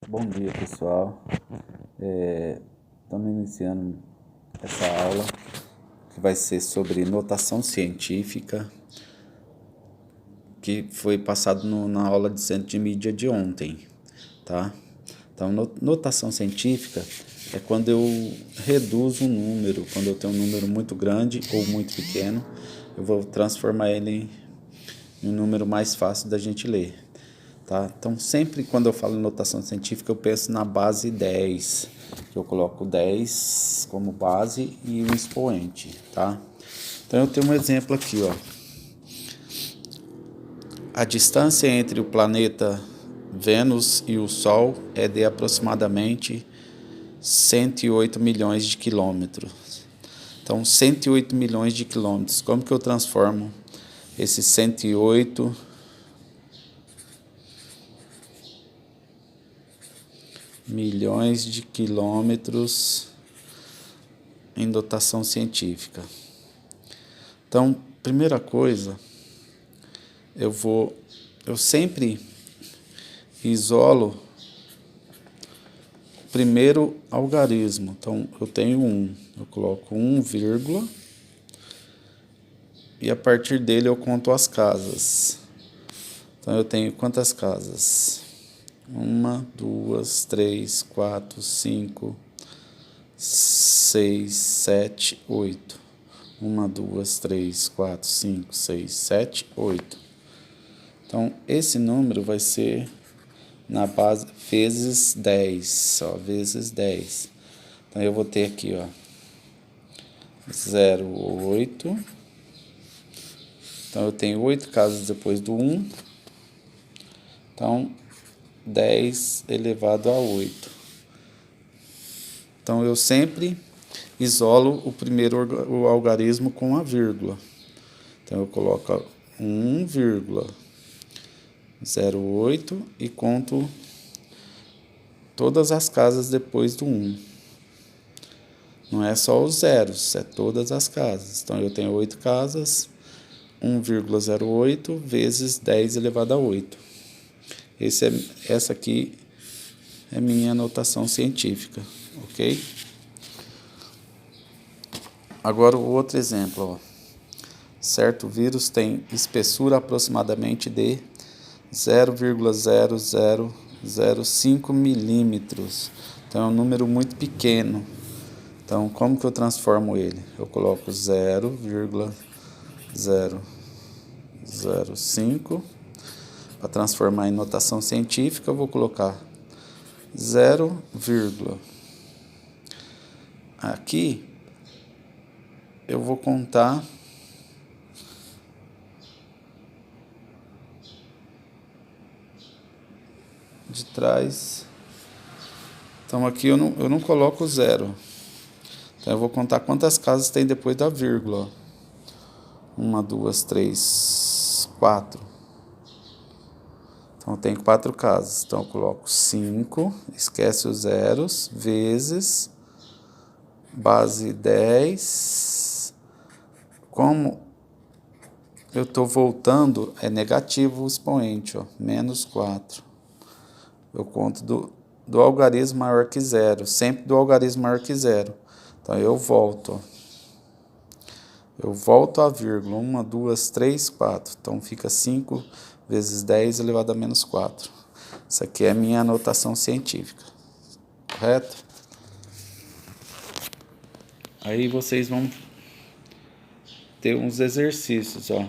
Bom dia, pessoal. Estamos iniciando essa aula que vai ser sobre notação científica, que foi passado na aula de centro de mídia de ontem, tá? Então, notação científica é quando eu reduzo um número, quando eu tenho um número muito grande ou muito pequeno, eu vou transformar ele em um número mais fácil da gente ler. Tá? Então, sempre quando eu falo em notação científica, eu penso na base 10, que eu coloco 10 como base e um expoente. Tá? Então, eu tenho um exemplo aqui. Ó. A distância entre o planeta Vênus e o Sol é de aproximadamente 108 milhões de quilômetros. Então, 108 milhões de quilômetros. Como que eu transformo esses 108 milhões de quilômetros em notação científica? Então, primeira coisa, eu sempre isolo o primeiro algarismo. Então, eu tenho eu coloco 1, vírgula, e a partir dele eu conto as casas. Então, eu tenho quantas casas? 1, 2, 3, 4, 5, 6, 7, 8. 1, 2, 3, 4, 5, 6, 7, 8. Então, esse número vai ser na base vezes 10, ó, vezes 10. Então, eu vou ter aqui, ó, 0,8. Então, eu tenho 8 casas depois do 1. Então, 10 elevado a 8. Então, eu sempre isolo o primeiro o algarismo com a vírgula. Então, eu coloco 1,08 e conto todas as casas depois do 1. Não é só os zeros, é todas as casas. Então, eu tenho 8 casas, 1,08 vezes 10 elevado a 8. Essa aqui é minha notação científica, ok? Agora, o outro exemplo. Ó. Certo vírus tem espessura aproximadamente de 0,0005 milímetros. Então, é um número muito pequeno. Então, como que eu transformo ele? Eu coloco 0,005. Para transformar em notação científica, eu vou colocar 0, aqui eu vou contar de trás. Então, aqui eu não coloco 0. Então, eu vou contar quantas casas tem depois da vírgula. 1, 2, 3, 4. Então, eu tenho 4 casas. Então, eu coloco 5, esquece os zeros, vezes base 10. Como eu estou voltando, é negativo o expoente, ó, menos 4. Eu conto do algarismo maior que 0, sempre do algarismo maior que 0. Então, eu volto, ó. Eu volto a vírgula, 1, 2, 3, 4. Então, fica 5 vezes 10 elevado a menos 4. Isso aqui é a minha anotação científica, correto? Aí vocês vão ter uns exercícios, ó.